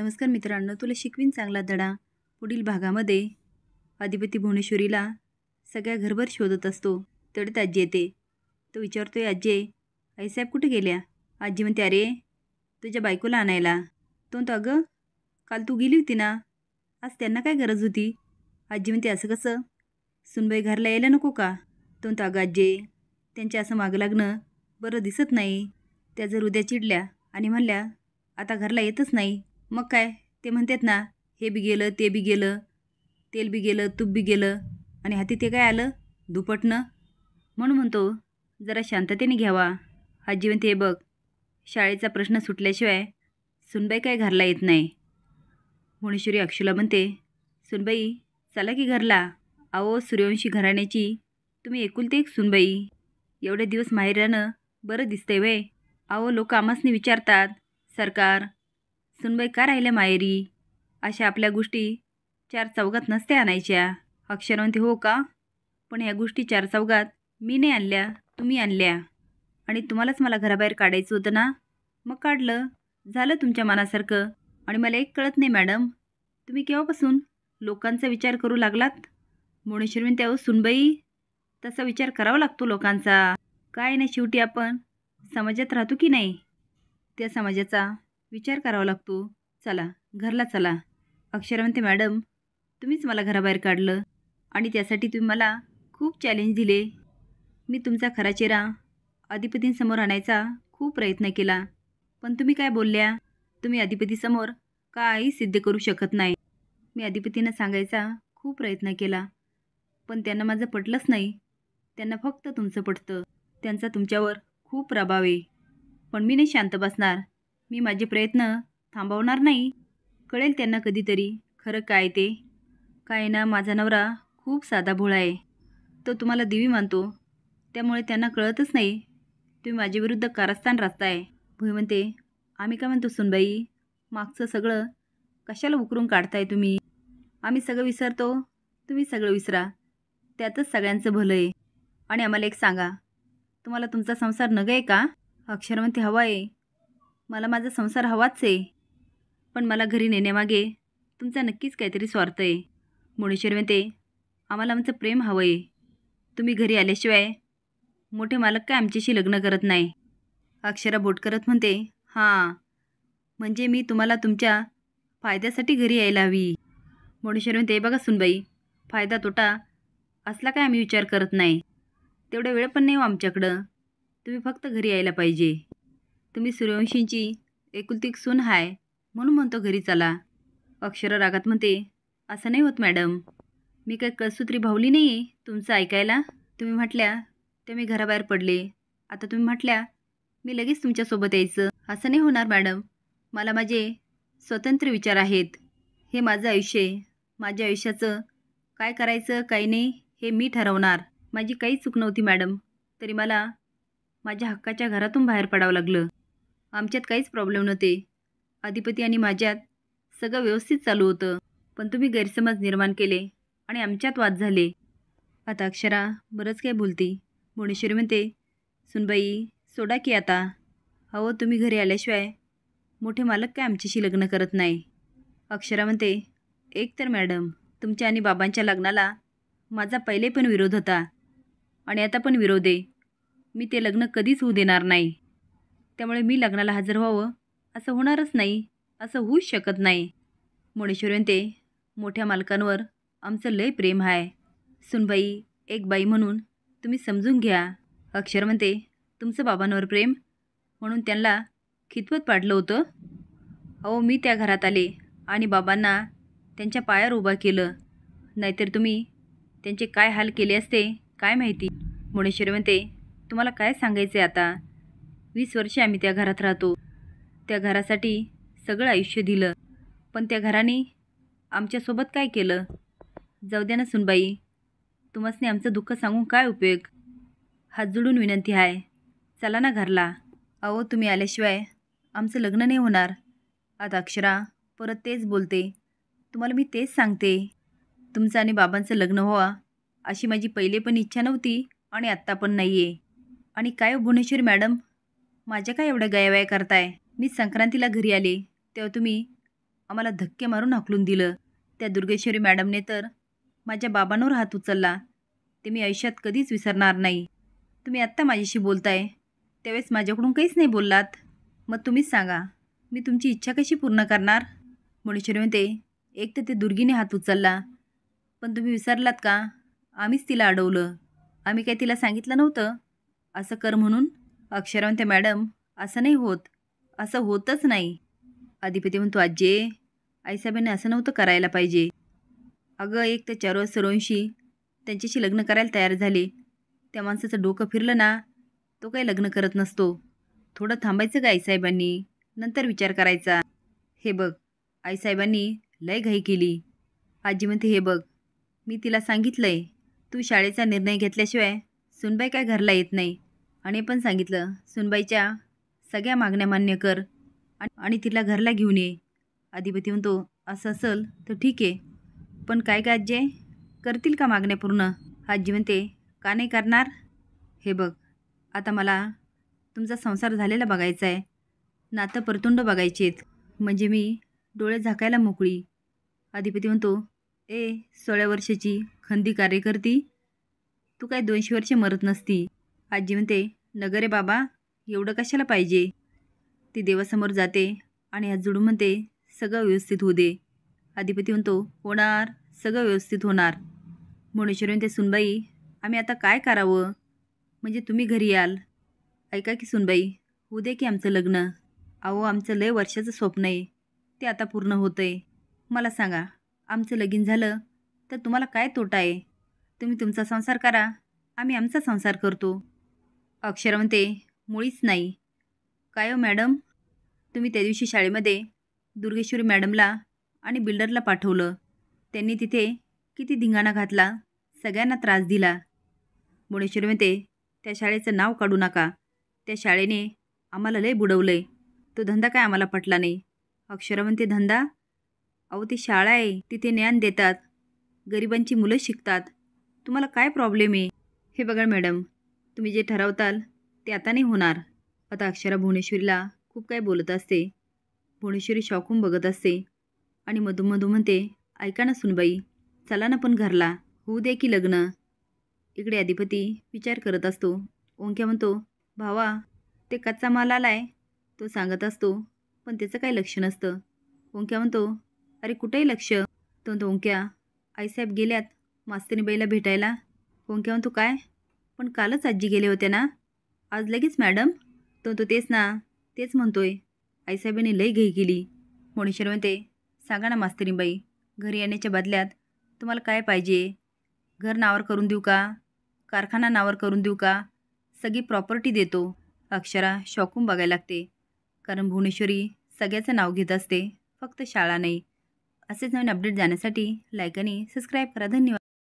नमस्कार मित्रांनो, तुला शिकवीन चांगला धडा. पुढील भागामध्ये अधिपती भुवनेश्वरीला सगळ्या घरभर शोधत असतो. तेवढ्यात आजी येते. तो विचारतोय, आजी आईसाहेब कुठे गेल्या? आजी म्हणते, अरे तुझ्या बायकोला आणायला. तो म्हणतो, अगं काल तू गेली होती ना, आज त्यांना काय गरज होती? आजी म्हणते, असं कसं? सुनबाई घरला यायला नको का? तो म्हणतो, अगं आजी त्यांच्या असं मागं लागणं बरं दिसत नाही. त्या जर उद्या चिडल्या आणि म्हणल्या आता घरला येतच नाही, मग काय? ते म्हणतात ना, हे बी गेलं ते बी गेलं, तेल बी गेलं तूप बी गेलं, आणि हाती ते काय आलं? दुपटणं. म्हणून म्हणतो जरा शांततेने घ्यावा. आजी म्हणते, हे बघ, शाळेचा प्रश्न सुटल्याशिवाय सुनबाई काय घरला येत नाही. भुवनेश्वरी अक्षूला म्हणते, सुनबाई चला की घरला. अहो सूर्यवंशी घराण्याची तुम्ही एकुलते एक सुनबाई. एवढे दिवस माहेर राहणं बरं दिसतंय वय. अहो लोक आम्हासनी विचारतात, सरकार सुनबाई का राहिल्या माहेरी? अशा आपल्या गोष्टी चार चौघात नसते आणायच्या. अक्षर म्हणते, हो का? पण ह्या गोष्टी चार चौघात मी नाही आणल्या, तुम्ही आणल्या. आणि तुम्हालाच मला घराबाहेर काढायचं होतं ना, मग काढलं, झालं तुमच्या मनासारखं. आणि मला एक कळत नाही मॅडम, तुम्ही केव्हापासून लोकांचा विचार करू लागलात? भुवनेश्वरी म्हणते, अहो सुनबाई तसा विचार करावा लागतो लोकांचा. काय नाही, शेवटी आपण समाजात राहतो की नाही, त्या समाजाचा विचार करावा लागतो. चला घरला चला. अक्षरा म्हणते, मॅडम तुम्हीच मला घराबाहेर काढलं आणि त्यासाठी तुम्ही मला खूप चॅलेंज दिले. मी तुमचा खरा चेहरा अधिपतींसमोर आणायचा खूप प्रयत्न केला, पण तुम्ही काय बोलल्या? तुम्ही अधिपतीसमोर काही सिद्ध करू शकत नाही. मी अधिपतींना सांगायचा खूप प्रयत्न केला, पण त्यांना माझं पटलंच नाही. त्यांना फक्त तुमचं पटतं. त्यांचा तुमच्यावर खूप प्रभाव आहे. पण मी नाही शांत बसणार. मी माझे प्रयत्न थांबवणार नाही. कळेल त्यांना कधीतरी खरं काय ते. काय ना, माझा नवरा खूप साधा भोळा आहे. तो तुम्हाला देवी मानतो, त्यामुळे त्यांना कळतच नाही तुम्ही माझ्याविरुद्ध कारस्थान रचताय. भुई म्हणते, आम्ही काय म्हणतो सुनबाई, मागचं सगळं कशाला उकरून काढताय तुम्ही? आम्ही सगळं विसरतो, तुम्ही सगळं विसरा, त्यातच सगळ्यांचं भलं आहे. आणि आम्हाला एक सांगा, तुम्हाला तुमचा संसार नग आहे का? अक्षर म्हणते, हवा आहे, मला माझा संसार हवाच आहे, पण मला घरी नेण्यामागे तुमचा नक्कीच काहीतरी स्वार्थ आहे. भुवनेश्वरी म्हणते, आम्हाला आमचं प्रेम हवं आहे. तुम्ही घरी आल्याशिवाय मोठे मालक काय आमच्याशी लग्न करत नाही. अक्षरा बोट करत म्हणते, हां म्हणजे मी तुम्हाला तुमच्या फायद्यासाठी घरी यायला हवी. भुवनेश्वरी म्हणते, बघा सुनबाई, फायदा तोटा असला काय आम्ही विचार करत नाही. तेवढा वेळ पण नाही हो आमच्याकडं. तुम्ही फक्त घरी यायला पाहिजे. तुम्ही सूर्यवंशींची एकुलती एक सून आहे म्हणून म्हणतो घरी चला. अक्षरा रागात म्हणते, असं नाही होत मॅडम, मी काय कसूत्री भावली नाही आहे तुमचं ऐकायला. तुम्ही म्हटल्या ते मी घराबाहेर पडले, आता तुम्ही म्हटल्या मी लगेच तुमच्यासोबत यायचं. असं नाही होणार मॅडम, मला माझे स्वतंत्र विचार आहेत. हे माझं आयुष्य आहे. माझ्या आयुष्याचं काय करायचं काय नाही हे मी ठरवणार. माझी काही चूक नव्हती मॅडम, तरी मला माझ्या हक्काच्या घरातून बाहेर पडावं लागलं. आमच्यात काहीच प्रॉब्लेम नव्हते. अधिपती आणि माझ्यात सगळं व्यवस्थित चालू होतं, पण तुम्ही गैरसमज निर्माण केले आणि आमच्यात वाद झाले. आता अक्षरा बरंच काय बोलती. भुवनेश्वरी म्हणते, सुनबाई सोडा की आता. अहो तुम्ही घरी आल्याशिवाय मोठे मालक काय आमच्याशी लग्न करत नाही. अक्षरा म्हणते, एक तर मॅडम तुमच्या आणि बाबांच्या लग्नाला माझा पहिले पण विरोध होता आणि आता पण विरोध आहे. मी ते लग्न कधीच होऊ देणार नाही. त्यामुळे मी लग्नाला हजर व्हावं असं होणारच नाही, असं होऊच शकत नाही. भुवनेश्वरी म्हणते, मोठ्या मालकांवर आमचं लय प्रेम आहे. सुनबाई एक बाई म्हणून तुम्ही समजून घ्या. अक्षर म्हणते, तुमचं बाबांवर प्रेम म्हणून त्यांना खितवत पाडलं होतं? अहो मी त्या घरात आले आणि बाबांना त्यांच्या पायावर उभा केलं, नाहीतर तुम्ही त्यांचे काय हाल केले असते काय माहिती. भुवनेश्वरी म्हणते, तुम्हाला काय सांगायचं आहे आता. 20 वर्षे आम्ही त्या घरात राहतो. त्या घरासाठी सगळं आयुष्य दिलं, पण त्या घराने आमच्यासोबत काय केलं? जाऊ द्या ना सुनबाई, तुम्हासनी आमचं दुःख सांगून काय उपयोग. हात जोडून विनंती आहे, चला ना घरला. अहो तुम्ही आल्याशिवाय आमचं लग्न नाही होणार. आता अक्षरा परत तेच बोलते, तुम्हाला मी तेच सांगते, तुमचं आणि बाबांचं लग्न व्हावं अशी माझी पहिले पण इच्छा नव्हती आणि आत्ता पण नाही आहे. आणि काय भुवनेश्वरी मॅडम, माझ्या काय एवढ्या गयावया करताय? मी संक्रांतीला घरी आले तेव्हा तुम्ही आम्हाला धक्के मारून हाकलून दिलं. त्या दुर्गेश्वरी मॅडमने तर माझ्या बाबांवर हात उचलला. ते मी आयुष्यात कधीच विसरणार नाही. तुम्ही आत्ता माझ्याशी बोलताय, त्यावेळेस माझ्याकडून काहीच नाही बोललात. मग तुम्हीच सांगा, मी तुमची इच्छा कशी पूर्ण करणार? भुवनेश्वरी म्हणते, एक तर ते दुर्गीने हात उचलला, पण तुम्ही विसरलात का? आम्हीच तिला अडवलं. आम्ही काय तिला सांगितलं नव्हतं असं कर म्हणून? अक्षरा म्हणते, मॅडम असं नाही होत, असं होतच नाही. अधिपती म्हणतो, आज्जे आईसाहेबांनी असं नव्हतं करायला पाहिजे. अगं एक तर 4 वर्ष सर्वंशी त्यांच्याशी लग्न करायला तयार झाले. त्या माणसाचं डोकं फिरलं ना, तो काही लग्न करत नसतो. थोडं थांबायचं का आईसाहेबांनी, नंतर विचार करायचा. हे बघ, आईसाहेबांनी लय घाई केली. आजी म्हणते, हे बघ मी तिला सांगितलंय, तू शाळेचा निर्णय घेतल्याशिवाय सुनबाई काय घरला येत नाही. आणि पण सांगितलं, सुनबाईच्या सगळ्या मागण्या मान्य कर आणि तिला घरला घेऊन ये. अधिपती म्हणतो, असं असेल तर ठीक आहे, पण काय काय आज्जे करतील का मागण्या पूर्ण? आजी म्हणते, का नाही करणार? हे बघ, आता मला तुमचा संसार झालेला बघायचा आहे, नातं परतुंड बघायचे आहेत, म्हणजे मी डोळे झाकायला मोकळी. अधिपती म्हणतो, 16 वर्षाची खंदी कार्यकर्ती, तू काय 200 वर्षे मरत नसती. आजी म्हणते, नगर रे बाबा, एवढं कशाला पाहिजे? ती देवासमोर जाते आणि हात जोडून म्हणते, सगळं व्यवस्थित होऊ दे. अधिपती म्हणतो, होणार, सगळं व्यवस्थित होणार. भुवनेश्वरी म्हणते, सुनबाई आम्ही आता काय करावं? म्हणजे तुम्ही घरी याल. ऐका की सुनबाई, होऊ दे की आमचं लग्न. अहो आमचं लय वर्षाचं स्वप्न आहे, ते आता पूर्ण होतं आहे. मला सांगा, आमचं लगीन झालं तर तुम्हाला काय तोटा आहे? तुम्ही तुमचा संसार करा, आम्ही आमचा संसार करतो. अक्षरा म्हणते, मुळीच नाही. काय हो मॅडम, तुम्ही त्या दिवशी शाळेमध्ये दुर्गेश्वरी मॅडमला आणि बिल्डरला पाठवलं. त्यांनी तिथे किती धिंगाणा घातला, सगळ्यांना त्रास दिला. भुवनेश्वरी म्हणते, त्या शाळेचं नाव काढू नका. त्या शाळेने आम्हाला लय बुडवलंय. तो धंदा काय आम्हाला पटला नाही. अक्षरा म्हणते, धंदा? अहो ती शाळा आहे, तिथे ज्ञान देतात, गरिबांची मुलं शिकतात. तुम्हाला काय प्रॉब्लेम आहे? हे बघा मॅडम, तुम्ही जे ठरवताल ते आता नाही होणार. आता अक्षरा भुवनेश्वरीला खूप काय बोलत असते. भुवनेश्वरी शॉकून बघत असते आणि मधून म्हणते, ऐका ना सुनबाई, चला ना पण घरला, होऊ दे की लग्न. इकडे अधिपती विचार करत असतो. ओंक्या म्हणतो, भावा ते कच्चा माल आलाय, तो सांगत असतो, पण त्याचं काही लक्ष नसतं. ओंक्या म्हणतो, अरे कुठेही लक्ष? तो म्हणतो, ओंक्या आईसाहेब गेल्यात मास्तरीबाईला भेटायला. ओंक्या म्हणतो, काय? पण कालच आजी गेले होते ना, आज लगेच मॅडम? तो तेच ना, तेच म्हणतोय, आईसाहेबांनी लई घाई केली. भुवनेश्वरी म्हणते, सांगा ना मास्तरीबाई, घरी येण्याच्या बदल्यात तुम्हाला काय पाहिजे? घर नावावर करून देऊ का? कारखाना नावावर करून देऊ का? सगळी प्रॉपर्टी देतो. अक्षरा शॉकून बघायला लागते, कारण भुवनेश्वरी सगळ्याचं नाव घेत असते, फक्त शाळा नाही. असेच नवीन अपडेट जाण्यासाठी लाईक आणि सबस्क्राईब करा. धन्यवाद.